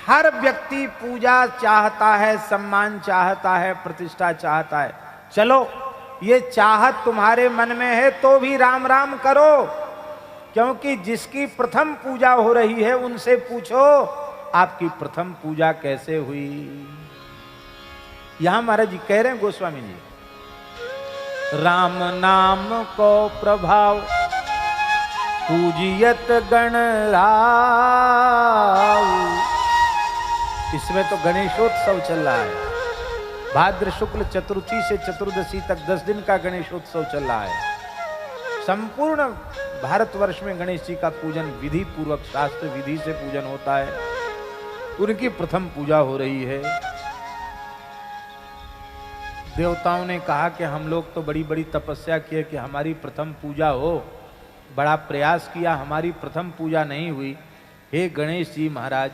हर व्यक्ति पूजा चाहता है, सम्मान चाहता है, प्रतिष्ठा चाहता है। चलो ये चाहत तुम्हारे मन में है तो भी राम राम करो, क्योंकि जिसकी प्रथम पूजा हो रही है उनसे पूछो आपकी प्रथम पूजा कैसे हुई। यहां महाराज जी कह रहे हैं, गोस्वामी जी, राम नाम को प्रभाव पूजियत गण राव। इसमें तो गणेशोत्सव चल रहा है। भाद्र शुक्ल चतुर्थी से चतुर्दशी तक 10 दिन का गणेशोत्सव चल रहा है। संपूर्ण भारतवर्ष में गणेश जी का पूजन विधि पूर्वक शास्त्र विधि से पूजन होता है। उनकी प्रथम पूजा हो रही है। देवताओं ने कहा कि हम लोग तो बड़ी बड़ी तपस्या किए कि हमारी प्रथम पूजा हो, बड़ा प्रयास किया, हमारी प्रथम पूजा नहीं हुई। हे गणेश जी महाराज,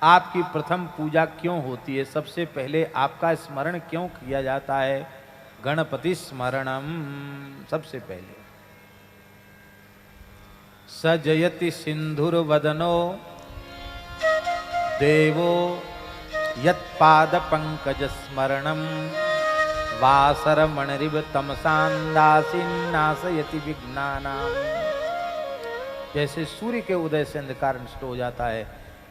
आपकी प्रथम पूजा क्यों होती है? सबसे पहले आपका स्मरण क्यों किया जाता है? गणपति स्मरणम सबसे पहले। सजयति सिंधुर्वदनो देवो यत्पाद पंकज स्मरणम वासरमणरिव तमसांदासीन्नासयति विघ्नानाम। जैसे सूर्य के उदय से अंधकार नष्ट हो जाता है,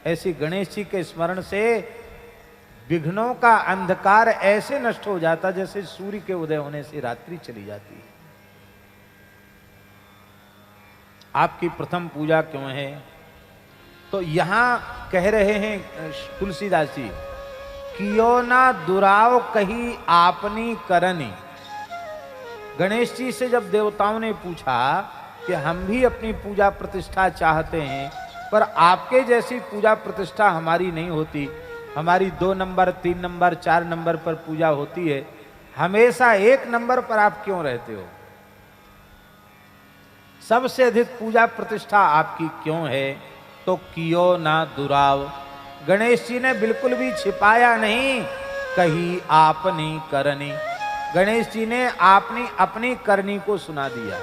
ऐसी गणेश जी के स्मरण से विघ्नों का अंधकार ऐसे नष्ट हो जाता जैसे सूर्य के उदय होने से रात्रि चली जाती है। आपकी प्रथम पूजा क्यों है? तो यहां कह रहे हैं तुलसीदास जी, कियो ना दुराव कही आपनी करनी। गणेश जी से जब देवताओं ने पूछा कि हम भी अपनी पूजा प्रतिष्ठा चाहते हैं, पर आपके जैसी पूजा प्रतिष्ठा हमारी नहीं होती, हमारी 2 नंबर 3 नंबर 4 नंबर पर पूजा होती है, हमेशा 1 नंबर पर आप क्यों रहते हो? सबसे अधिक पूजा प्रतिष्ठा आपकी क्यों है? तो कियो ना दुराव, गणेश जी ने बिल्कुल भी छिपाया नहीं, कही आपनी करनी। गणेश जी ने आपनी अपनी करनी को सुना दिया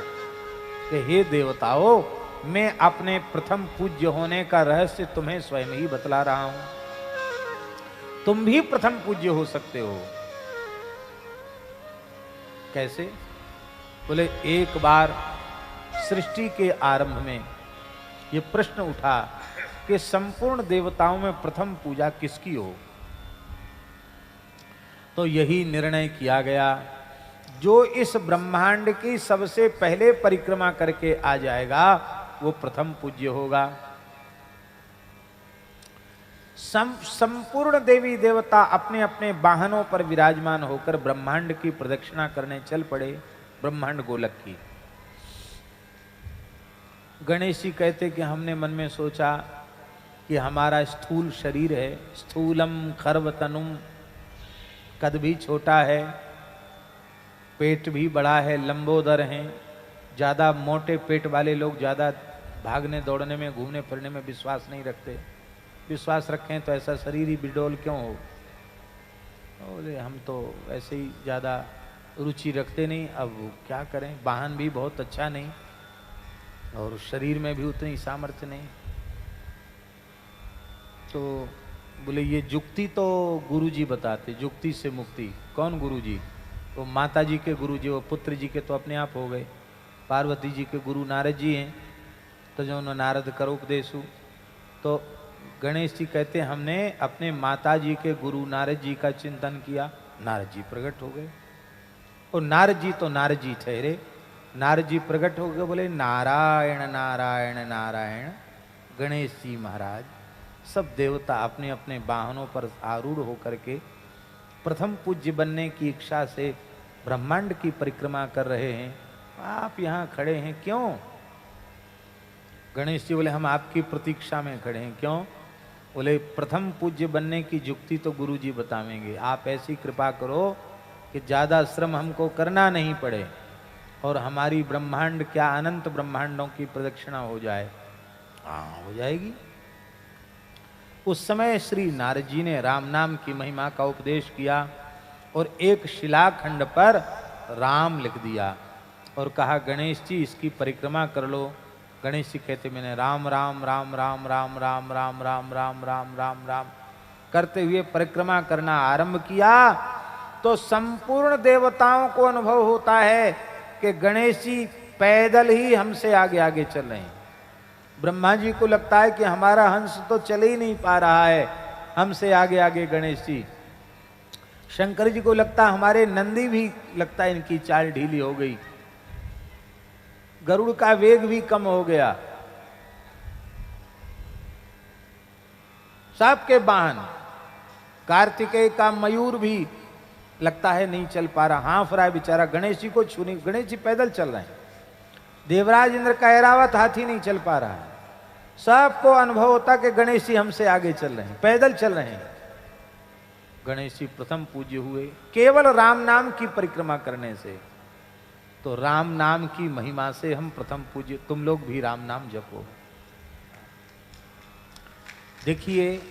कि हे देवताओं, मैं अपने प्रथम पूज्य होने का रहस्य तुम्हें स्वयं ही बतला रहा हूं। तुम भी प्रथम पूज्य हो सकते हो। कैसे? बोले एक बार सृष्टि के आरंभ में यह प्रश्न उठा कि संपूर्ण देवताओं में प्रथम पूजा किसकी हो? तो यही निर्णय किया गया, जो इस ब्रह्मांड की सबसे पहले परिक्रमा करके आ जाएगा वो प्रथम पूज्य होगा। संपूर्ण देवी देवता अपने अपने वाहनों पर विराजमान होकर ब्रह्मांड की प्रदक्षिणा करने चल पड़े, ब्रह्मांड गोलक की। गणेश जी कहते कि हमने मन में सोचा कि हमारा स्थूल शरीर है, स्थूलम खर्वतनुम, कद भी छोटा है, पेट भी बड़ा है, लंबोदर हैं। ज़्यादा मोटे पेट वाले लोग ज़्यादा भागने दौड़ने में घूमने फिरने में विश्वास नहीं रखते। विश्वास रखें तो ऐसा शरीर ही बिडोल क्यों हो? बोले हम तो ऐसे ही ज़्यादा रुचि रखते नहीं, अब क्या करें, वाहन भी बहुत अच्छा नहीं और शरीर में भी उतनी सामर्थ्य नहीं। तो बोले ये जुक्ति तो गुरुजी बताते, जुक्ति से मुक्ति। कौन गुरुजी? वो माता जी के गुरुजी, वो पुत्र जी के तो अपने आप हो गए। पार्वती जी के गुरु नारद जी हैं, तो जो उन्होंने नारद कर उपदेशु। तो गणेश जी कहते हमने अपने माता जी के गुरु नारद जी का चिंतन किया, नारद जी प्रकट हो गए। और नारद जी तो नारद जी ठहरे, नारद जी प्रकट हो गए, बोले नारायण नारायण नारायण। गणेश जी महाराज सब देवता अपने अपने वाहनों पर आरूढ़ होकर के प्रथम पूज्य बनने की इच्छा से ब्रह्मांड की परिक्रमा कर रहे हैं। आप यहाँ खड़े हैं क्यों? गणेश जी बोले हम आपकी प्रतीक्षा में खड़े हैं। क्यों? बोले प्रथम पूज्य बनने की युक्ति तो गुरु जी बतावेंगे, आप ऐसी कृपा करो कि ज़्यादा श्रम हमको करना नहीं पड़े और हमारी ब्रह्मांड क्या अनंत ब्रह्मांडों की प्रदक्षिणा हो जाए। हाँ हो जाएगी। उस समय श्री नारद जी ने राम नाम की महिमा का उपदेश किया और एक शिलाखंड पर राम लिख दिया और कहा गणेश जी इसकी परिक्रमा कर लो। गणेश जी कहते मैंने राम राम राम राम राम राम राम राम राम राम राम राम करते हुए परिक्रमा करना आरंभ किया तो संपूर्ण देवताओं को अनुभव होता है कि गणेश जी पैदल ही हमसे आगे आगे चल रहे हैं। ब्रह्मा जी को लगता है कि हमारा हंस तो चल ही नहीं पा रहा है, हमसे आगे आगे गणेश जी। शंकर जी को लगता है हमारे नंदी भी लगता है इनकी चाल ढीली हो गई, गरुड़ का वेग भी कम हो गया। सबके वाहन, कार्तिकेय का मयूर भी लगता है नहीं चल पा रहा, हाँफ रहा है बेचारा, गणेश जी को छूने। गणेश जी पैदल चल रहे हैं। देवराज इंद्र का ऐरावत हाथी नहीं चल पा रहा है। सबको अनुभव होता कि गणेश जी हमसे आगे चल रहे हैं, पैदल चल रहे हैं। गणेश जी प्रथम पूज्य हुए केवल राम नाम की परिक्रमा करने से। तो राम नाम की महिमा से हम प्रथम पूज्य। तुम लोग भी राम नाम जपो। देखिए,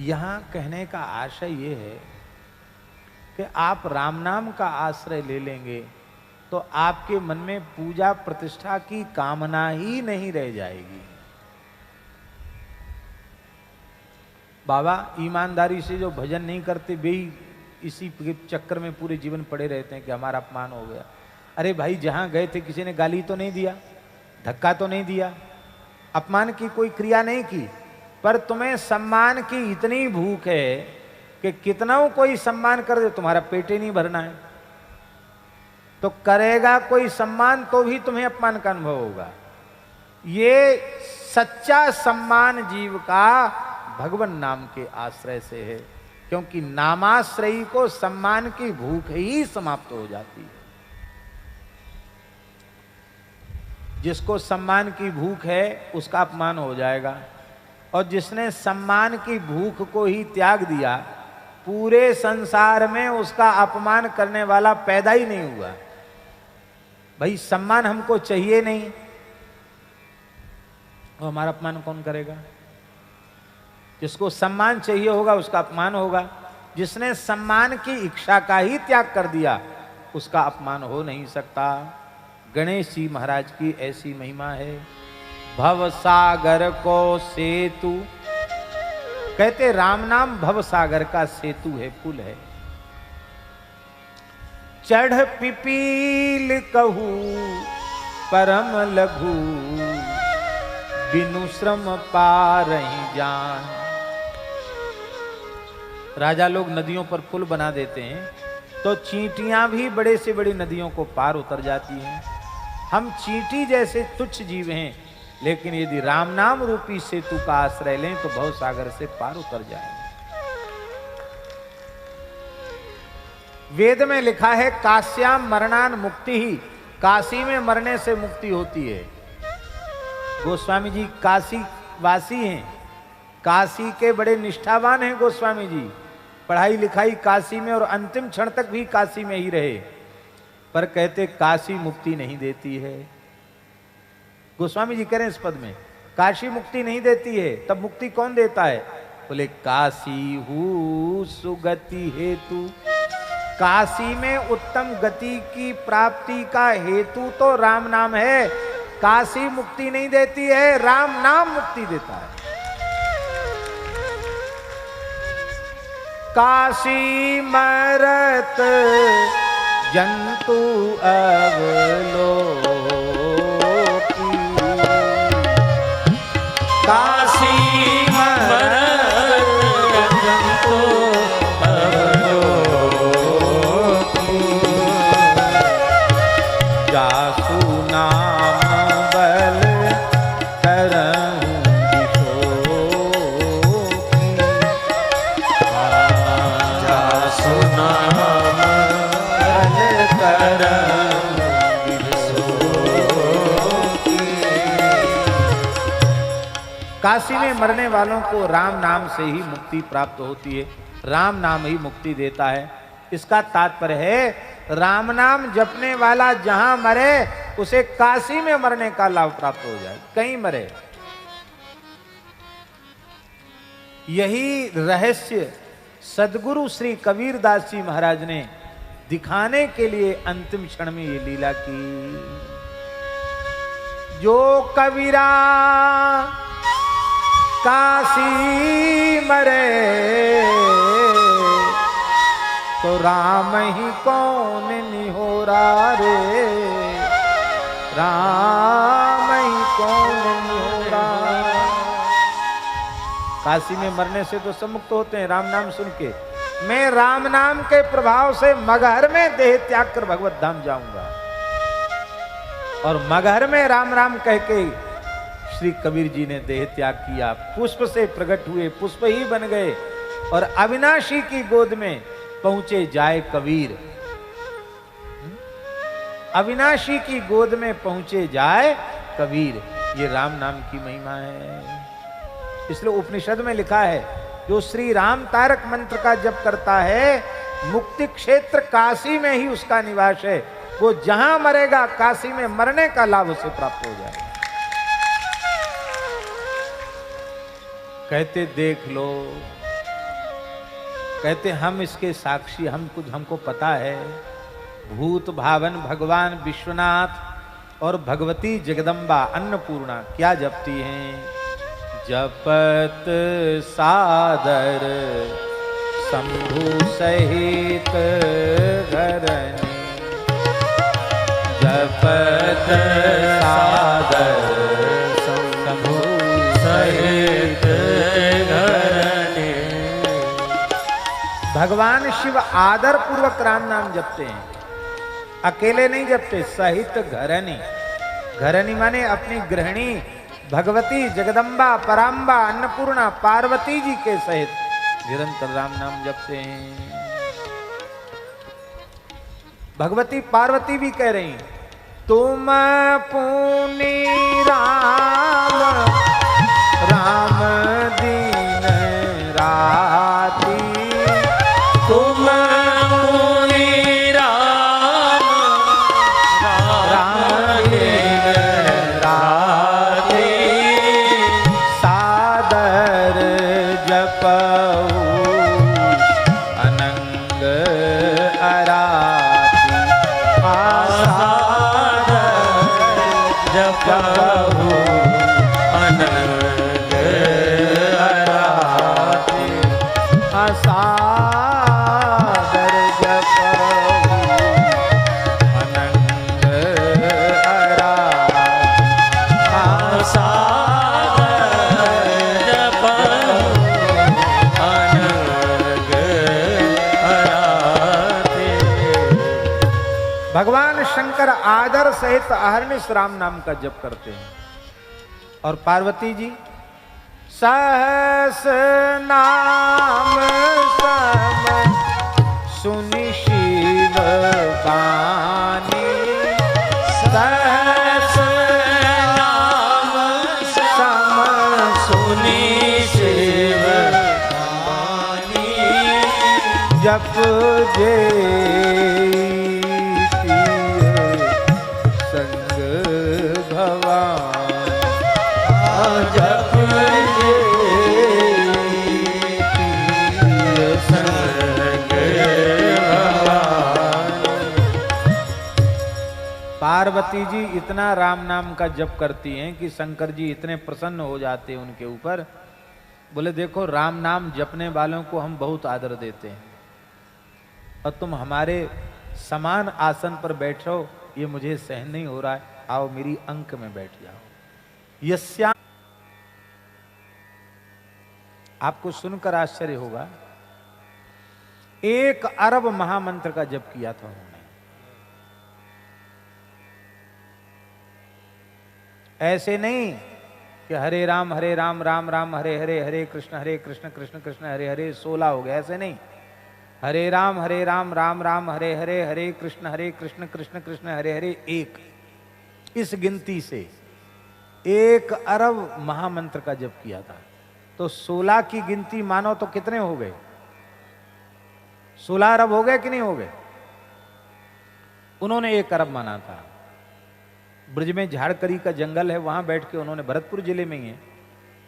यहां कहने का आशय यह है कि आप राम नाम का आश्रय ले लेंगे तो आपके मन में पूजा प्रतिष्ठा की कामना ही नहीं रह जाएगी। बाबा ईमानदारी से जो भजन नहीं करते वे ही इसी के चक्कर में पूरे जीवन पड़े रहते हैं कि हमारा अपमान हो गया। अरे भाई, जहां गए थे किसी ने गाली तो नहीं दिया, धक्का तो नहीं दिया, अपमान की कोई क्रिया नहीं की, पर तुम्हें सम्मान की इतनी भूख है कि कितना कोई सम्मान कर दे तुम्हारा पेट ही नहीं भरना है। तो करेगा कोई सम्मान तो भी तुम्हें अपमान का अनुभव होगा। ये सच्चा सम्मान जीव का भगवान नाम के आश्रय से है, क्योंकि नामाश्रयी को सम्मान की भूख ही समाप्त हो जाती है। जिसको सम्मान की भूख है उसका अपमान हो जाएगा, और जिसने सम्मान की भूख को ही त्याग दिया, पूरे संसार में उसका अपमान करने वाला पैदा ही नहीं हुआ। भाई, सम्मान हमको चाहिए नहीं, और हमारा अपमान कौन करेगा? जिसको सम्मान चाहिए होगा उसका अपमान होगा। जिसने सम्मान की इच्छा का ही त्याग कर दिया उसका अपमान हो नहीं सकता। गणेश जी महाराज की ऐसी महिमा है। भव सागर को सेतु, कहते राम नाम भव सागर का सेतु है, पुल है। चढ़ पिपील कहू परम लघु, बिनु श्रम पारहि जान। राजा लोग नदियों पर पुल बना देते हैं तो चींटियां भी बड़े से बड़ी नदियों को पार उतर जाती हैं। हम चींटी जैसे तुच्छ जीव हैं, लेकिन यदि राम नाम रूपी सेतु का आश्रय लें तो भव सागर से पार उतर जाएंगे। वेद में लिखा है काश्याम मरणान मुक्ति ही, काशी में मरने से मुक्ति होती है। गोस्वामी जी काशी वासी हैं, काशी के बड़े निष्ठावान हैं गोस्वामी जी। पढ़ाई लिखाई काशी में और अंतिम क्षण तक भी काशी में ही रहे, पर कहते काशी मुक्ति नहीं देती है। गोस्वामी जी कह रहे हैं इस पद में, काशी मुक्ति नहीं देती है, तब मुक्ति कौन देता है? बोले काशी हूँ सुगति हेतु। काशी में उत्तम गति की प्राप्ति का हेतु तो राम नाम है। काशी मुक्ति नहीं देती है, राम नाम मुक्ति देता है। काशी मरत जंतु अवलोकी, काशी मरत जंतु अवलोकी, जासु नाम बल करहूं बिशोकी, जासु नाम बल करहूं बिशोकी। काशी में मरने वालों को राम नाम से ही मुक्ति प्राप्त होती है, राम नाम ही मुक्ति देता है। इसका तात्पर्य है राम नाम जपने वाला जहां मरे उसे काशी में मरने का लाभ प्राप्त हो जाए, कहीं मरे। यही रहस्य सदगुरु श्री कबीरदास जी महाराज ने दिखाने के लिए अंतिम क्षण में ये लीला की। जो कबीरा काशी मरे तो राम ही कौन निहोरा रे, राम ही कौन निहोरा। काशी में मरने से तो सब मुक्त होते हैं राम नाम सुन के। मैं राम नाम के प्रभाव से मगहर में देह त्याग कर भगवत धाम जाऊंगा। और मगहर में राम राम कह के श्री कबीर जी ने देह त्याग किया। पुष्प से प्रकट हुए, पुष्प ही बन गए और अविनाशी की गोद में पहुंचे जाए कबीर। अविनाशी की गोद में पहुंचे जाए कबीर। ये राम नाम की महिमा है। इसलिए उपनिषद में लिखा है, जो श्री राम तारक मंत्र का जप करता है, मुक्ति क्षेत्र काशी में ही उसका निवास है। वो जहां मरेगा काशी में मरने का लाभ उसे प्राप्त हो जाएगा। कहते देख लो, कहते हम इसके साक्षी, हमको पता है। भूत भावन भगवान विश्वनाथ और भगवती जगदम्बा अन्नपूर्णा क्या जपती हैं? जपत सादर शंभु सहित घरनी, जपत सादर शंभु सहित घरनी। भगवान शिव आदर पूर्वक राम नाम जपते हैं, अकेले नहीं जपते, सहित घरनी। घरनी माने अपनी गृहिणी भगवती जगदम्बा पराम्बा अन्नपूर्णा पार्वती जी के सहित निरंतर राम नाम जपते हैं। भगवती पार्वती भी कह रही, तुम पुनि राम राम दीन राती, तुम पुनि राम राम दीन राती, सादर जपऊ अनंग अराती, जपऊ अनंग अराती, सादर जपऊ अनंग अराती, सादर जपऊ अनंग अराती। भगवान शंकर आदर सहित अहर्निश राम नाम का जप करते हैं। और पार्वती जी सहस नाम सम सुनि शिव बानी, सहस नाम सम सुनि शिव बानी, जप जे पार्वती जी इतना राम नाम का जप करती हैं कि शंकर जी इतने प्रसन्न हो जाते हैं उनके ऊपर। बोले देखो राम नाम जपने वालों को हम बहुत आदर देते हैं और तुम हमारे समान आसन पर बैठो, ये मुझे सहन नहीं हो रहा है, आओ मेरी अंक में बैठ जाओ। यस्या, आपको सुनकर आश्चर्य होगा, 1 अरब महामंत्र का जप किया था उन्होंने। ऐसे नहीं कि हरे राम राम राम हरे हरे, हरे कृष्ण कृष्ण कृष्ण हरे हरे 16 हो गए, ऐसे नहीं। हरे राम राम राम हरे हरे, हरे कृष्ण कृष्ण कृष्ण हरे हरे 1। इस गिनती से 1 अरब महामंत्र का जप किया था। तो 16 की गिनती मानो तो कितने हो गए? 16 अरब हो गए कि नहीं हो गए? उन्होंने 1 अरब माना था। ब्रज में झाड़करी का जंगल है, वहां बैठ के उन्होंने, भरतपुर जिले में ही है,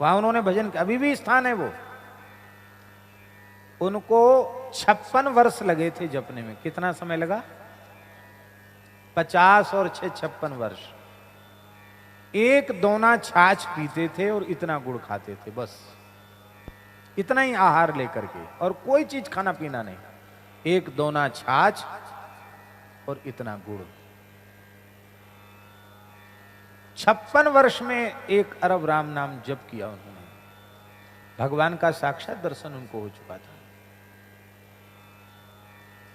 वहां उन्होंने भजन, अभी भी स्थान है वो। उनको 56 वर्ष लगे थे जपने में। कितना समय लगा? 50 और 6 56 वर्ष। एक दोना छाछ पीते थे और इतना गुड़ खाते थे, बस इतना ही आहार लेकर के, और कोई चीज खाना पीना नहीं। एक दोना छाछ और इतना गुड़। 56 वर्ष में 1 अरब राम नाम जप किया उन्होंने। भगवान का साक्षात दर्शन उनको हो चुका था।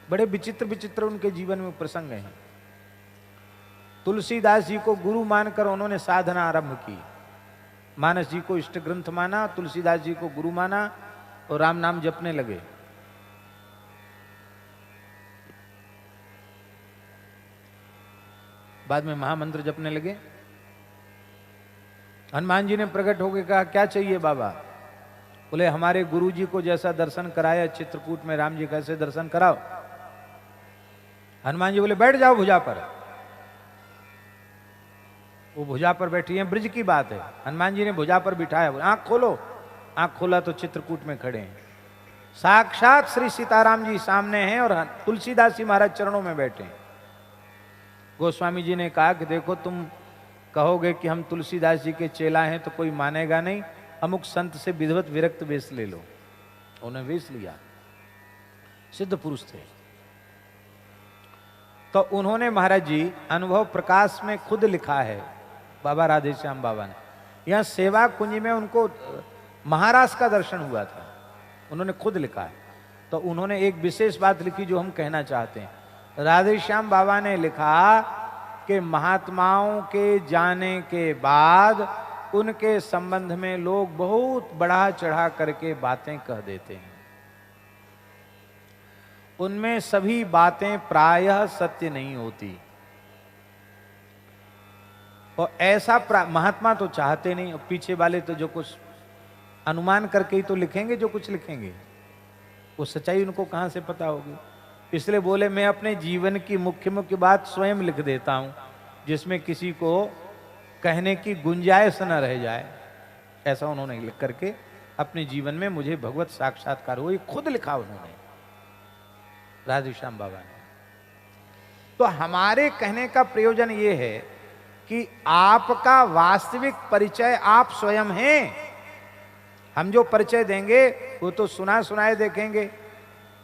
बड़े विचित्र विचित्र उनके जीवन में प्रसंग हैं। तुलसीदास जी को गुरु मानकर उन्होंने साधना आरंभ की। मानस जी को इष्ट ग्रंथ माना, तुलसीदास जी को गुरु माना और राम नाम जपने लगे। बाद में महामंत्र जपने लगे। हनुमान जी ने प्रकट होकर कहा, क्या चाहिए बाबा? बोले, हमारे गुरु जी को जैसा दर्शन कराया चित्रकूट में राम जी कैसे दर्शन कराओ। हनुमान जी बोले, बैठ जाओ भुजा पर। वो भुजा पर बैठी है, ब्रिज की बात है। हनुमान जी ने भुजा पर बिठाया, आंख खोलो। आंख खोला तो चित्रकूट में खड़े हैं साक्षात श्री सीताराम जी सामने हैं और तुलसीदास जी महाराज चरणों में बैठे हैं। गोस्वामी जी ने कहा कि देखो, तुम कहोगे कि हम तुलसीदास जी के चेला हैं तो कोई मानेगा नहीं, अमुक संत से विधिवत विरक्त वेश ले लो। उन्हें वेश लिया, सिद्ध पुरुष थे। तो उन्होंने महाराज जी अनुभव प्रकाश में खुद लिखा है, बाबा राधेश्याम बाबा ने। यहां सेवा कुंज में उनको महाराज का दर्शन हुआ था, उन्होंने खुद लिखा है। तो उन्होंने एक विशेष बात लिखी जो हम कहना चाहते हैं। राधेश्याम बाबा ने लिखा कि महात्माओं के जाने के बाद उनके संबंध में लोग बहुत बढ़ा चढ़ा करके बातें कह देते हैं। उनमें सभी बातें प्रायः सत्य नहीं होती। और ऐसा महात्मा तो चाहते नहीं, और पीछे वाले तो जो कुछ अनुमान करके ही तो लिखेंगे, जो कुछ लिखेंगे वो सच्चाई उनको कहां से पता होगी। इसलिए बोले, मैं अपने जीवन की मुख्य मुख्य बात स्वयं लिख देता हूं, जिसमें किसी को कहने की गुंजाइश न रह जाए। ऐसा उन्होंने लिख करके अपने जीवन में मुझे भगवत साक्षात्कार हुआ, खुद लिखा उन्होंने, राधेश्याम बाबा ने। तो हमारे कहने का प्रयोजन ये है कि आपका वास्तविक परिचय आप स्वयं हैं। हम जो परिचय देंगे वो तो सुना सुनाए देखेंगे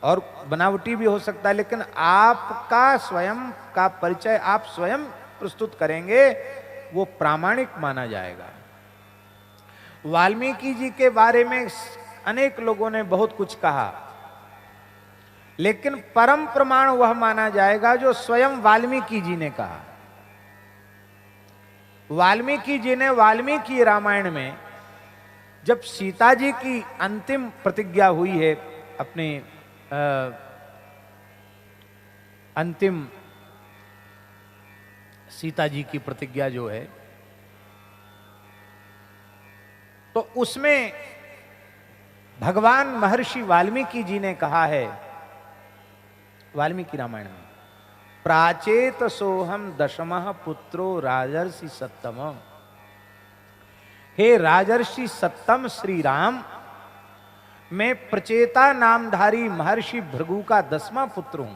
और बनावटी भी हो सकता है, लेकिन आपका स्वयं का परिचय आप स्वयं प्रस्तुत करेंगे, वो प्रामाणिक माना जाएगा। वाल्मीकि जी के बारे में अनेक लोगों ने बहुत कुछ कहा, लेकिन परम प्रमाण वह माना जाएगा जो स्वयं वाल्मीकि जी ने कहा। वाल्मीकि जी ने वाल्मीकि रामायण में जब सीता जी की अंतिम प्रतिज्ञा हुई है, अपने अंतिम सीता जी की प्रतिज्ञा जो है, तो उसमें भगवान महर्षि वाल्मीकि जी ने कहा है, वाल्मीकि रामायण में, प्राचेत सोहम दशमः पुत्रो राजर्षि सत्तम। हे राजर्षि सत्तम श्री राम, मैं प्रचेता नामधारी महर्षि भृगु का 10वां पुत्र हूं।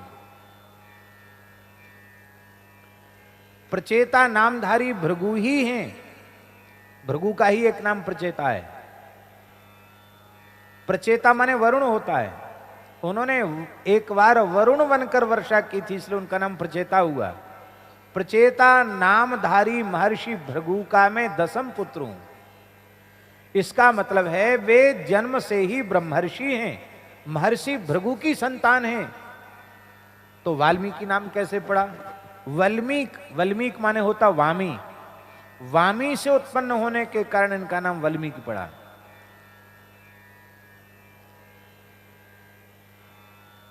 प्रचेता नामधारी भृगु ही हैं, भृगु का ही एक नाम प्रचेता है। प्रचेता माने वरुण होता है। उन्होंने एक बार वरुण बनकर वर्षा की थी, इसलिए उनका नाम प्रचेता हुआ। प्रचेता नामधारी महर्षि भृगु का मैं 10वां पुत्र हूं। इसका मतलब है वे जन्म से ही ब्रह्मर्षि हैं, महर्षि भृगु की संतान हैं। तो वाल्मीकि नाम कैसे पड़ा? वल्मीक, वल्मीक माने होता वामी, वामी से उत्पन्न होने के कारण इनका नाम वाल्मीकि पड़ा।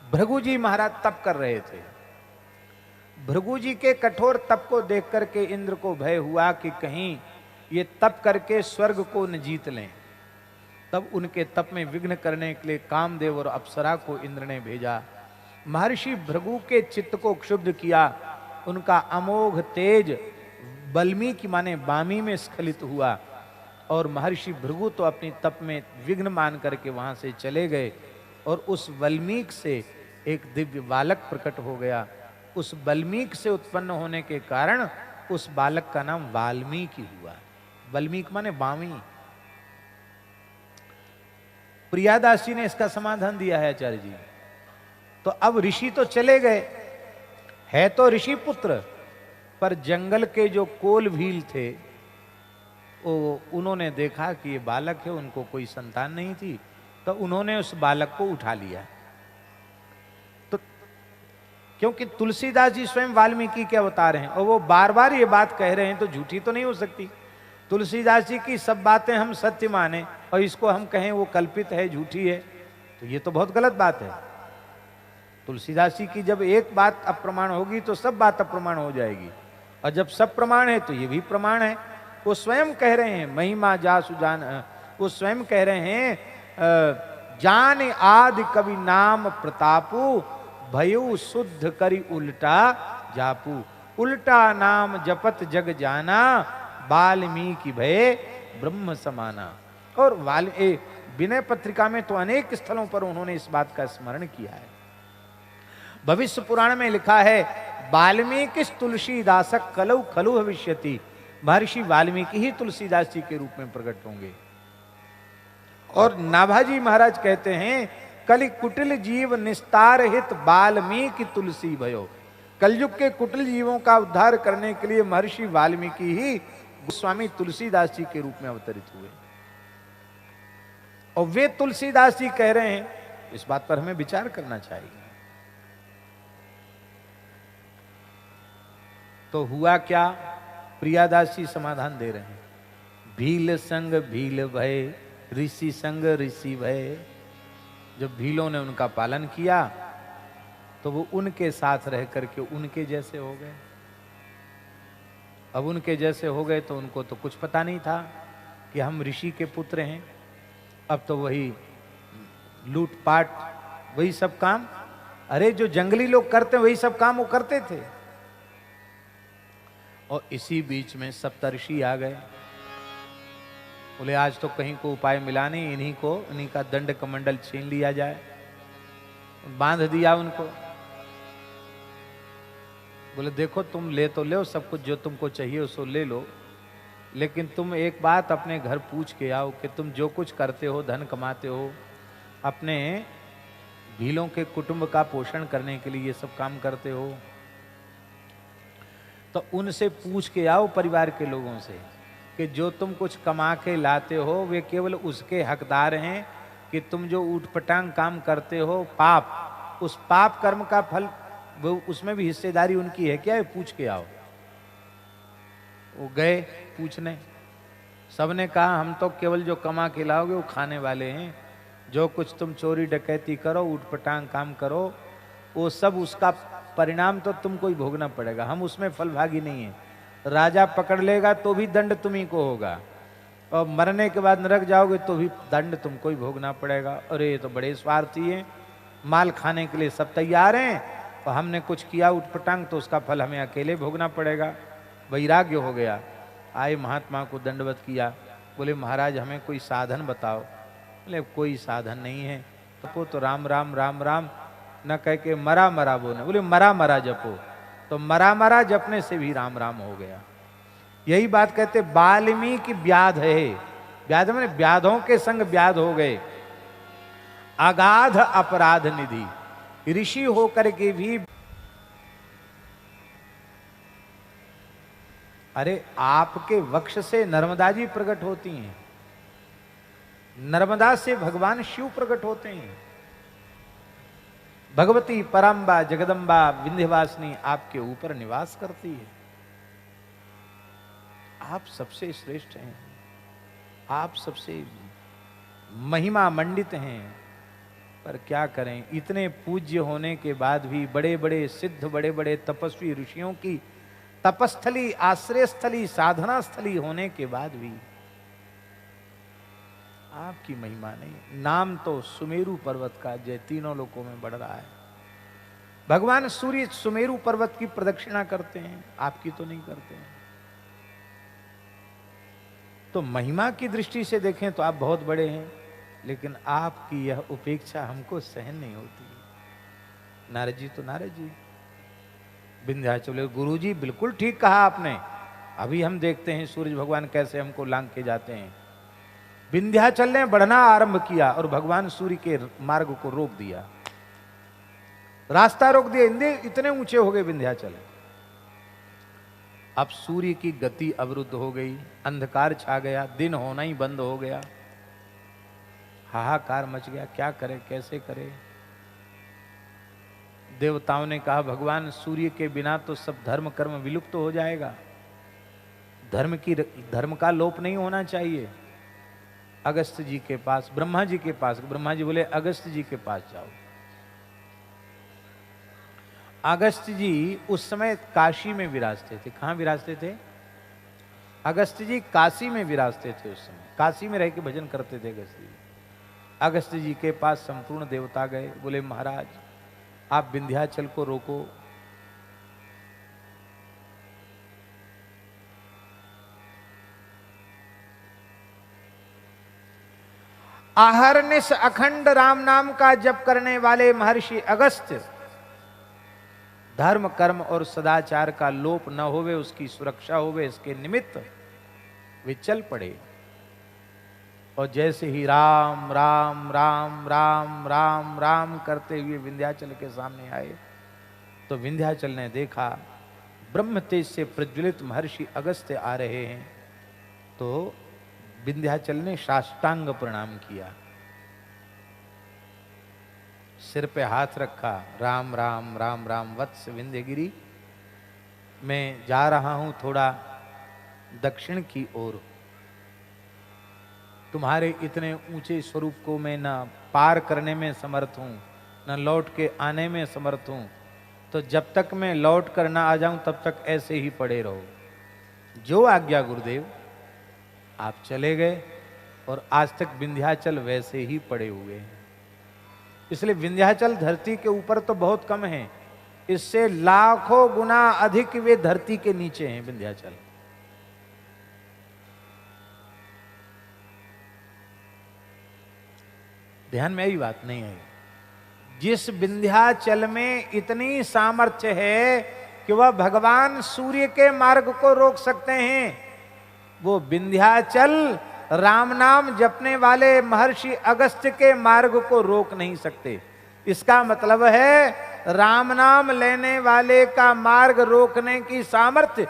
भृगु जी महाराज तप कर रहे थे। भृगु जी के कठोर तप को देख करके इंद्र को भय हुआ कि कहीं ये तप करके स्वर्ग को न जीत लें। तब उनके तप में विघ्न करने के लिए कामदेव और अप्सरा को इंद्र ने भेजा। महर्षि भृगु के चित्त को क्षुब्ध किया। उनका अमोघ तेज वाल्मीकि माने वामी में स्खलित हुआ और महर्षि भृगु तो अपनी तप में विघ्न मान करके वहां से चले गए और उस वाल्मीकि से एक दिव्य बालक प्रकट हो गया। उस वाल्मीकि से उत्पन्न होने के कारण उस बालक का नाम वाल्मीकि हुआ। वाल्मीकि माने बामी। प्रियादास जी ने इसका समाधान दिया है आचार्य जी। तो अब ऋषि तो चले गए, है तो ऋषि पुत्र, पर जंगल के जो कोल भील थे वो उन्होंने देखा कि ये बालक है, उनको कोई संतान नहीं थी, तो उन्होंने उस बालक को उठा लिया। तो क्योंकि तुलसीदास जी स्वयं वाल्मीकि के अवतार हैं और वो बार बार ये बात कह रहे हैं तो झूठी तो नहीं हो सकती। तुलसीदास जी की सब बातें हम सत्य माने और इसको हम कहें वो कल्पित है, झूठी है, तो ये तो बहुत गलत बात है। तुलसीदास जी की जब एक बात अप्रमाण होगी तो सब बात अप्रमाण हो जाएगी, और जब सब प्रमाण है तो ये भी प्रमाण है। वो स्वयं कह रहे हैं महिमा जासु जान, वो स्वयं कह रहे हैं जान आदि कवि नाम प्रतापु भयु शुद्ध करी उल्टा जापू। उल्टा नाम जपत जग जाना वाल्मीकि भय ब्रह्म समाना। और विनय पत्रिका में तो अनेक स्थलों पर उन्होंने इस बात का स्मरण किया है। भविष्य पुराण में लिखा है वाल्मीकि तुलसीदास कलौ खलु भविष्यति। महर्षि वाल्मीकि ही तुलसीदास जी के रूप में प्रकट होंगे। और नाभाजी महाराज कहते हैं कलि कुटिल जीव निस्तार हित वाल्मीकि तुलसी भयो। कलयुग के कुटिल जीवों का उद्धार करने के लिए महर्षि वाल्मीकि ही गोस्वामी तुलसीदास जी के रूप में अवतरित हुए। और वे तुलसीदास जी कह रहे हैं, इस बात पर हमें विचार करना चाहिए। तो हुआ क्या, प्रियादास जी समाधान दे रहे हैं। भील संग भील भय ऋषि संग ऋषि भय। जब भीलों ने उनका पालन किया तो वो उनके साथ रह करके उनके जैसे हो गए। अब उनके जैसे हो गए तो उनको तो कुछ पता नहीं था कि हम ऋषि के पुत्र हैं। अब तो वही लूटपाट, वही सब काम, अरे जो जंगली लोग करते वही सब काम वो करते थे। और इसी बीच में सप्तर्षि आ गए। बोले आज तो कहीं को उपाय मिला नहीं, इन्हीं का दंड कमंडल छीन लिया जाए। बांध दिया उनको। बोले देखो तुम ले तो लो सब कुछ, जो तुमको चाहिए उसको ले लो, लेकिन तुम एक बात अपने घर पूछ के आओ कि तुम जो कुछ करते हो, धन कमाते हो, अपने भीलों के कुटुंब का पोषण करने के लिए ये सब काम करते हो, तो उनसे पूछ के आओ परिवार के लोगों से कि जो तुम कुछ कमा के लाते हो वे केवल उसके हकदार हैं कि तुम जो ऊटपटांग काम करते हो पाप, उस पाप कर्म का फल वो उसमें भी हिस्सेदारी उनकी है क्या, ये पूछ के आओ। वो गए पूछने, सबने कहा हम तो केवल जो कमा के लाओगे वो खाने वाले हैं, जो कुछ तुम चोरी डकैती करो, ऊटपटांग काम करो, वो सब उसका परिणाम तो तुमको ही भोगना पड़ेगा, हम उसमें फलभागी नहीं है। राजा पकड़ लेगा तो भी दंड तुम्ही को होगा, और मरने के बाद नरक जाओगे तो भी दंड तुमको ही भोगना पड़ेगा। अरे ये तो बड़े स्वार्थी हैं, माल खाने के लिए सब तैयार हैं, और हमने कुछ किया उठपटांग तो उसका फल हमें अकेले भोगना पड़ेगा। वैराग्य हो गया। आए महात्मा को दंडवत किया, बोले महाराज हमें कोई साधन बताओ। बोले कोई साधन नहीं है, तो राम राम राम राम न कह के मरा मरा बोले। बोले मरा मरा जपो, तो मरा मरा जपने से भी राम राम हो गया। यही बात कहते वाल्मीकि व्याध है, व्याध मैंने व्याधों के संग व्याध हो गए। अगाध अपराध निधि, ऋषि होकर के भी, अरे आपके वक्ष से नर्मदा जी प्रकट होती हैं, नर्मदा से भगवान शिव प्रकट होते हैं। भगवती पराम्बा जगदम्बा विंध्यवासिनी आपके ऊपर निवास करती है। आप सबसे श्रेष्ठ हैं, आप सबसे महिमा मंडित हैं, पर क्या करें, इतने पूज्य होने के बाद भी, बड़े बड़े सिद्ध बड़े बड़े तपस्वी ऋषियों की तपस्थली आश्रय स्थली साधना स्थली होने के बाद भी आपकी महिमा नहीं। नाम तो सुमेरु पर्वत का जय तीनों लोकों में बढ़ रहा है। भगवान सूर्य सुमेरु पर्वत की प्रदक्षिणा करते हैं, आपकी तो नहीं करते हैं। तो महिमा की दृष्टि से देखें तो आप बहुत बड़े हैं, लेकिन आपकी यह उपेक्षा हमको सहन नहीं होती। नारद जी तो नारद जी, विंध्याचल गुरु जी बिल्कुल ठीक कहा आपने, अभी हम देखते हैं सूरज भगवान कैसे हमको लांग के जाते हैं। विंध्याचल ने बढ़ना आरंभ किया और भगवान सूर्य के मार्ग को रोक दिया, रास्ता रोक दिया। इतने ऊंचे हो गए विंध्याचल। अब सूर्य की गति अवरुद्ध हो गई, अंधकार छा गया, दिन होना ही बंद हो गया, हाहाकार मच गया। क्या करे, कैसे करे? देवताओं ने कहा भगवान सूर्य के बिना तो सब धर्म कर्म विलुप्त हो जाएगा, धर्म का लोप नहीं होना चाहिए। अगस्त जी के पास, ब्रह्मा जी के पास, ब्रह्मा जी बोले अगस्त जी के पास जाओ। अगस्त जी उस समय काशी में विराजते थे। कहां विराजते थे? अगस्त जी काशी में विराजते थे। उस समय काशी में रह के भजन करते थे अगस्त जी। अगस्त जी के पास संपूर्ण देवता गए, बोले महाराज आप विंध्याचल को रोको। आहरनिश अखंड राम नाम का जप करने वाले महर्षि अगस्त्य, धर्म कर्म और सदाचार का लोप न होवे, उसकी सुरक्षा होवे, इसके निमित्त वे चल पड़े। और जैसे ही राम राम राम राम राम राम करते हुए विंध्याचल के सामने आए, तो विंध्याचल ने देखा ब्रह्म तेज से प्रज्वलित महर्षि अगस्त्य आ रहे हैं। तो विंध्याचल ने साष्टांग प्रणाम किया, सिर पे हाथ रखा, राम राम राम राम वत्स विंध्यगिरी, मैं जा रहा हूं थोड़ा दक्षिण की ओर। तुम्हारे इतने ऊंचे स्वरूप को मैं न पार करने में समर्थ हूं, न लौट के आने में समर्थ हूं, तो जब तक मैं लौट कर ना आ जाऊं तब तक ऐसे ही पड़े रहो। जो आज्ञा गुरुदेव। आप चले गए और आज तक विंध्याचल वैसे ही पड़े हुए हैं। इसलिए विंध्याचल धरती के ऊपर तो बहुत कम है, इससे लाखों गुना अधिक वे धरती के नीचे हैं विंध्याचल। ध्यान में आई बात नहीं आई? जिस विंध्याचल में इतनी सामर्थ्य है कि वह भगवान सूर्य के मार्ग को रोक सकते हैं, वो विंध्याचल राम नाम जपने वाले महर्षि अगस्त्य के मार्ग को रोक नहीं सकते। इसका मतलब है राम नाम लेने वाले का मार्ग रोकने की सामर्थ्य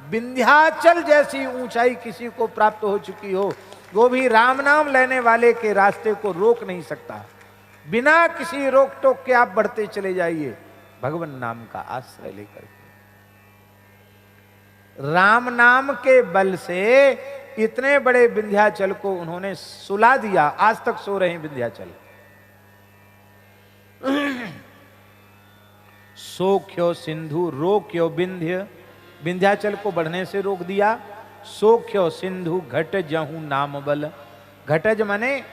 विंध्याचल जैसी ऊंचाई किसी को प्राप्त हो चुकी हो, वो भी राम नाम लेने वाले के रास्ते को रोक नहीं सकता। बिना किसी रोक टोक के आप बढ़ते चले जाइए भगवान नाम का आश्रय लेकर के। राम नाम के बल से इतने बड़े विंध्याचल को उन्होंने सुला दिया। आज तक सो रहे हैं विंध्याचल। सोख्यो सिंधु रोक्यो विंध्य, विंध्याचल को बढ़ने से रोक दिया। सोख्यो सिंधु घट जहू नाम बल, घटज माने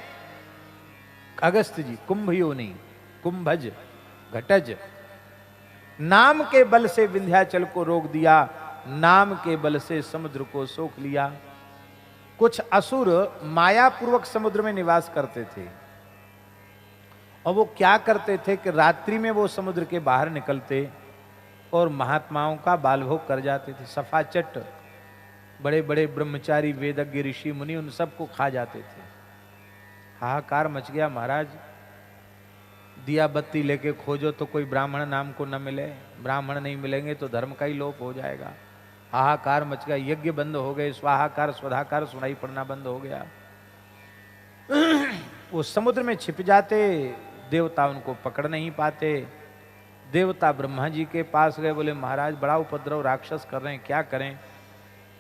अगस्त जी, कुंभ योनि, कुंभज, घटज, नाम के बल से विंध्याचल को रोक दिया, नाम के बल से समुद्र को सोख लिया। कुछ असुर मायापूर्वक समुद्र में निवास करते थे और वो क्या करते थे कि रात्रि में वो समुद्र के बाहर निकलते और महात्माओं का बालभोग कर जाते थे। सफाचट बड़े बड़े ब्रह्मचारी वेदज्ञ ऋषि मुनि उन सबको खा जाते थे। हाहाकार मच गया, महाराज दिया बत्ती लेके खोजो तो कोई ब्राह्मण नाम को न मिले, ब्राह्मण नहीं मिलेंगे तो धर्म का ही लोप हो जाएगा। हाहाकार मच गया, यज्ञ बंद हो गए, स्वाहाकार स्वधाकार सुनाई पड़ना बंद हो गया। वो समुद्र में छिप जाते, देवता उनको पकड़ नहीं पाते। देवता ब्रह्मा जी के पास गए, बोले महाराज बड़ा उपद्रव राक्षस कर रहे हैं, क्या करें?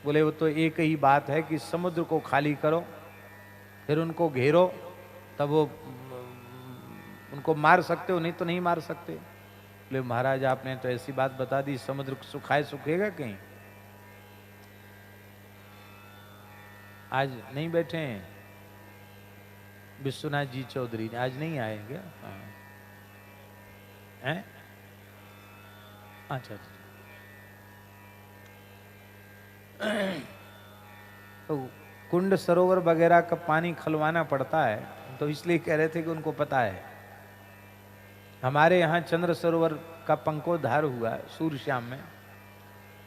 बोले वो तो एक ही बात है कि समुद्र को खाली करो, फिर उनको घेरो, तब वो उनको मार सकते हो, नहीं तो नहीं मार सकते। बोले महाराज आपने तो ऐसी बात बता दी, समुद्र सुखाए सूखेगा कहीं? आज नहीं बैठे हैं विश्वनाथ जी चौधरी, आज नहीं आए क्या? हैं? अच्छा अच्छा। तो कुंड सरोवर वगैरह का पानी खलवाना पड़ता है, तो इसलिए कह रहे थे कि उनको पता है। हमारे यहाँ चंद्र सरोवर का पंखोद्धार हुआ सूर्यश्याम में,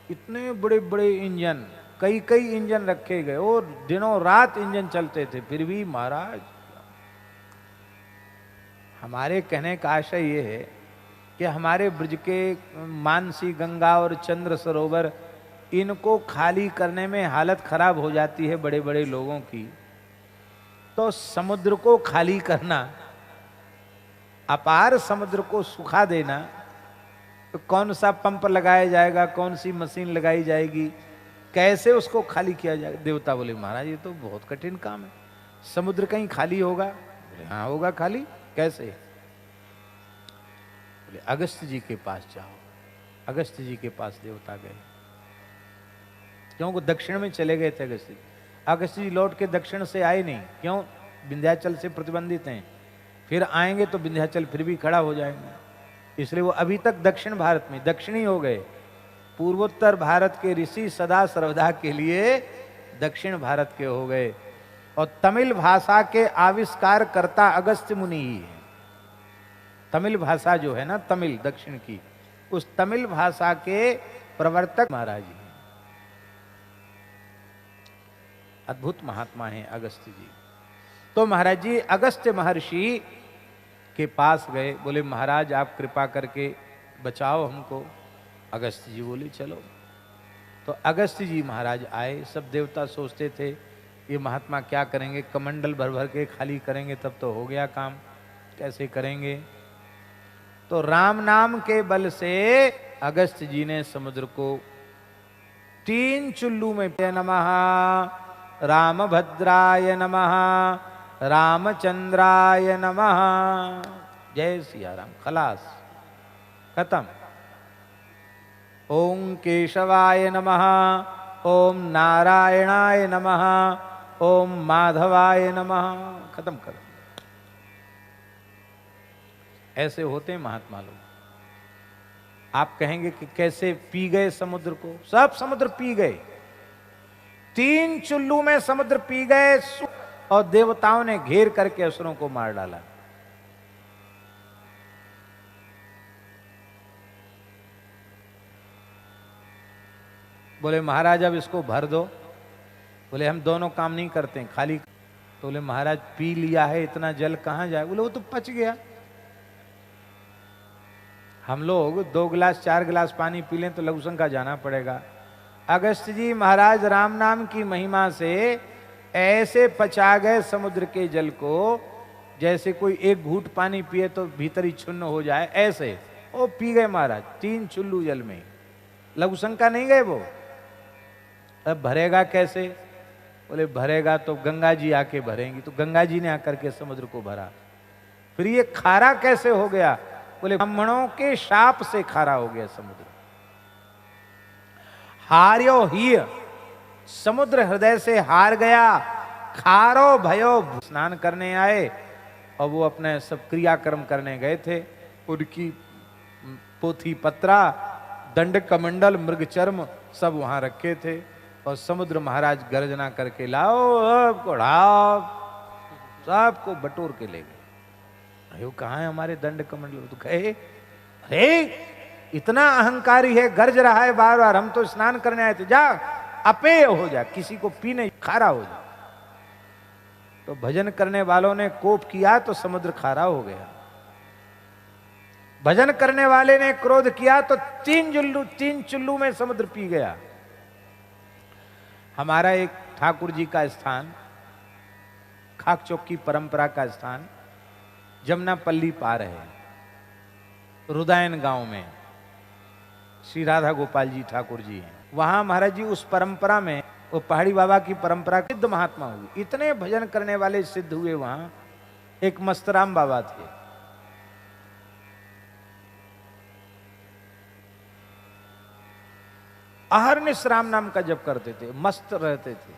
इतने बड़े बड़े इंजन कई कई इंजन रखे गए और दिनों रात इंजन चलते थे, फिर भी महाराज। हमारे कहने का आशय ये है कि हमारे ब्रज के मानसी गंगा और चंद्र सरोवर, इनको खाली करने में हालत खराब हो जाती है बड़े बड़े लोगों की, तो समुद्र को खाली करना, अपार समुद्र को सुखा देना, तो कौन सा पंप लगाया जाएगा, कौन सी मशीन लगाई जाएगी, कैसे उसको खाली किया जाएगा? देवता बोले महाराज ये तो बहुत कठिन काम है, समुद्र कहीं खाली होगा? बोले हाँ होगा खाली। कैसे? बोले अगस्त्य जी के पास जाओ। अगस्त्य जी के पास देवता गए, क्योंकि दक्षिण में चले गए थे अगस्त्य जी। अगस्त्य जी लौट के दक्षिण से आए नहीं, क्यों? विंध्याचल से प्रतिबंधित हैं, फिर आएंगे तो विंध्याचल फिर भी खड़ा हो जाएंगे, इसलिए वो अभी तक दक्षिण भारत में दक्षिणी हो गए। पूर्वोत्तर भारत के ऋषि सदा सर्वदा के लिए दक्षिण भारत के हो गए, और तमिल भाषा के आविष्कार करता अगस्त्य मुनि ही है। तमिल भाषा जो है ना, तमिल दक्षिण की, उस तमिल भाषा के प्रवर्तक महाराज जी, अद्भुत महात्मा हैं अगस्त्य जी। तो महाराज जी अगस्त्य महर्षि के पास गए, बोले महाराज आप कृपा करके बचाओ हमको। अगस्त्य जी बोले चलो। तो अगस्त्य जी महाराज आए। सब देवता सोचते थे ये महात्मा क्या करेंगे, कमंडल भर भर के खाली करेंगे तब तो हो गया काम, कैसे करेंगे? तो राम नाम के बल से अगस्त्य जी ने समुद्र को 3 चुल्लू में, नमः रामभद्राय नमः, रामचंद्राय नमः, जय सिया राम, खलास, खत्म। ओम केशवाय नमः, ओम नारायणाय नमः, ओम माधवाय नमः, खत्म कर। ऐसे होते हैं महात्मा लोग। आप कहेंगे कि कैसे पी गए समुद्र को? सब समुद्र पी गए, 3 चुल्लू में समुद्र पी गए, और देवताओं ने घेर करके असुरों को मार डाला। बोले महाराज अब इसको भर दो। बोले हम दोनों काम नहीं करते हैं, खाली। तो बोले महाराज पी लिया है, इतना जल कहां जाए? बोले वो तो पच गया। हम लोग 2 गिलास 4 गिलास पानी पी लें तो लघुशंका जाना पड़ेगा। अगस्त्य जी महाराज राम नाम की महिमा से ऐसे पचा गए समुद्र के जल को, जैसे कोई एक घूंट पानी पिए तो भीतर ही छुन्न हो जाए, ऐसे वो पी गए महाराज 3 चुल्लू जल में। लघुशंका नहीं गए वो। अब भरेगा कैसे? बोले भरेगा तो गंगा जी आके भरेंगी। तो गंगा जी ने आकर के समुद्र को भरा। फिर ये खारा कैसे हो गया? बोले ब्राह्मणों के शाप से खारा हो गया समुद्र। हार्यो ही, समुद्र हृदय से हार गया, खारो भयो। स्नान करने आए और वो अपने सब क्रियाक्रम करने गए थे। उनकी पोथी पत्रा, दंड कमंडल, मृग चर्म सब वहां रखे थे, और समुद्र महाराज गर्जना करके लाओ सबको बटोर के ले गए। अरे वो कहाँ है हमारे दंड कमंडल? तो कहे अरे इतना अहंकारी है, गर्ज रहा है बार बार, हम तो स्नान करने आए थे, जा अपेय हो जा, किसी को पीने खारा हो जा। तो भजन करने वालों ने कोप किया तो समुद्र खारा हो गया। भजन करने वाले ने क्रोध किया तो 3 चुल्लू में समुद्र पी गया। हमारा एक ठाकुर जी का स्थान, खाक चौक की परंपरा का स्थान, जमुनापल्ली पार है, रुदायन गांव में श्री राधा गोपाल जी ठाकुर जी हैं। वहां महाराज जी उस परंपरा में, वो पहाड़ी बाबा की परंपरा के सिद्ध महात्मा हुए, इतने भजन करने वाले सिद्ध हुए। वहां एक मस्तराम बाबा थे, अहरनिश राम नाम का जप करते थे, मस्त रहते थे।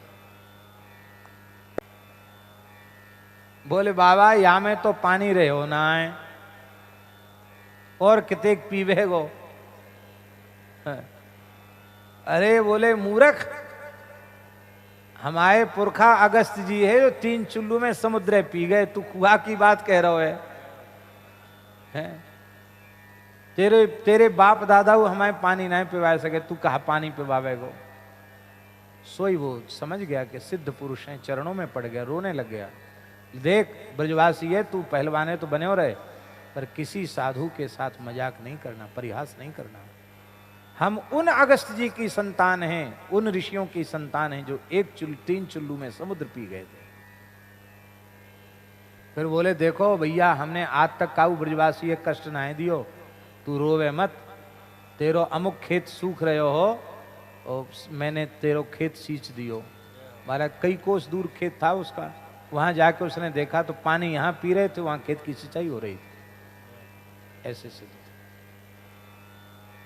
बोले बाबा या में तो पानी रहे हो ना है, और किते पीवे गो। अरे बोले मूर्ख, हमारे पुरखा अगस्त्य जी है जो 3 चुल्लू में समुद्र पी गए, तू कुआ की बात कह रहा है? तेरे बाप दादा हमें पानी नहीं पिवा सके, तू कहा पानी पिवावे गो? सोई वो समझ गया कि सिद्ध पुरुष हैं, चरणों में पड़ गया, रोने लग गया। देख ब्रजवासी है तू, पहलवाने तो बने हो रहे, पर किसी साधु के साथ मजाक नहीं करना, परिहास नहीं करना। हम उन अगस्त जी की संतान हैं, उन ऋषियों की संतान हैं जो 3 चुल्लू में समुद्र पी गए थे। फिर बोले देखो भैया, हमने आज तक काऊ ब्रजवासी एक कष्ट ना दियो, तू रोवे मत, तेरो अमुक खेत सूख रहे हो और मैंने तेरो खेत सींच दियो। महाराज कई कोस दूर खेत था उसका, वहां जाके उसने देखा तो पानी यहाँ पी रहे थे, वहां खेत की सिंचाई हो रही थी। ऐसे सिद्ध।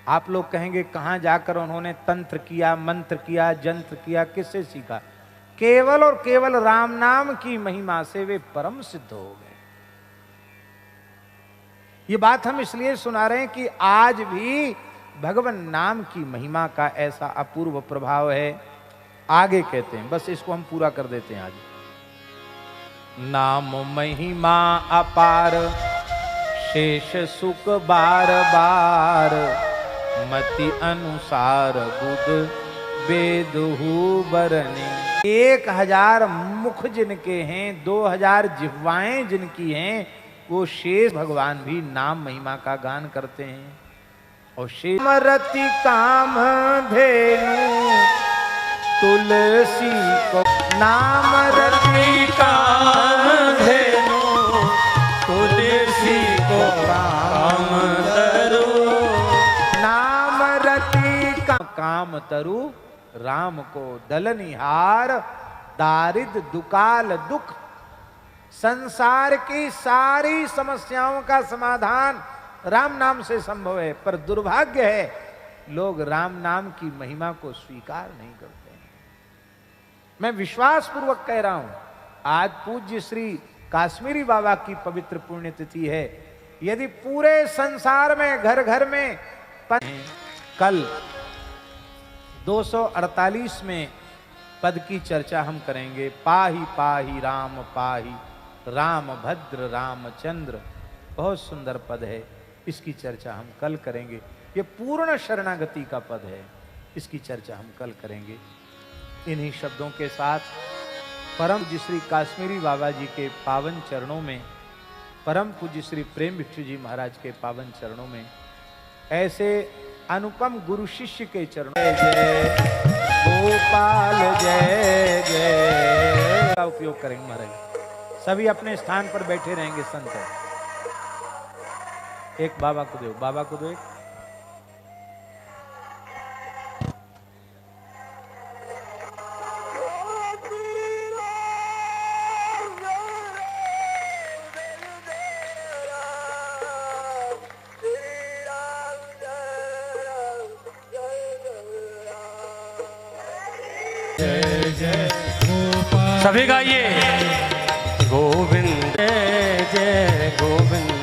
आप लोग कहेंगे कहां जाकर उन्होंने तंत्र किया, मंत्र किया, जंत्र किया, किससे सीखा? केवल और केवल राम नाम की महिमा से वे परम सिद्ध हो गए। ये बात हम इसलिए सुना रहे हैं कि आज भी भगवान नाम की महिमा का ऐसा अपूर्व प्रभाव है। आगे कहते हैं, बस इसको हम पूरा कर देते हैं आज। नाम महिमा अपार, शेष सुख बार बार, मति अनुसार बुध वेदहु बरने। 1000 मुख जिनके हैं, 2000 जिह्वाएं जिनकी हैं, वो शेष भगवान भी नाम महिमा का गान करते हैं। और शेष रति काम धेनु तुलसी को, नाम रति काम धेनु तुलसी को काम तरु, नाम रति काम तरु राम को दलनिहार, दारिद्र दुकाल दुख, संसार की सारी समस्याओं का समाधान राम नाम से संभव है। पर दुर्भाग्य है लोग राम नाम की महिमा को स्वीकार नहीं करते हैं। मैं विश्वास पूर्वक कह रहा हूं, आज पूज्य श्री काश्मीरी बाबा की पवित्र पुण्यतिथि है। यदि पूरे संसार में घर घर में कल 248 में पद की चर्चा हम करेंगे। पाही पाही राम पाही, राम भद्र रामचंद्र, बहुत सुंदर पद है, इसकी चर्चा हम कल करेंगे। ये पूर्ण शरणागति का पद है, इसकी चर्चा हम कल करेंगे। इन्हीं शब्दों के साथ परम पूज्य श्री काश्मीरी बाबा जी के पावन चरणों में, परम पूज्य श्री प्रेम भिक्षु जी महाराज के पावन चरणों में, ऐसे अनुपम गुरु शिष्य के चरणों, जय गोपाल जय जय का उपयोग करेंगे महाराज। सभी अपने स्थान पर बैठे रहेंगे। संत एक बाबा को दो, बाबा को दो एक। जय जय गोपाल, सभी गाइए गोविंद जय जय गोविंद।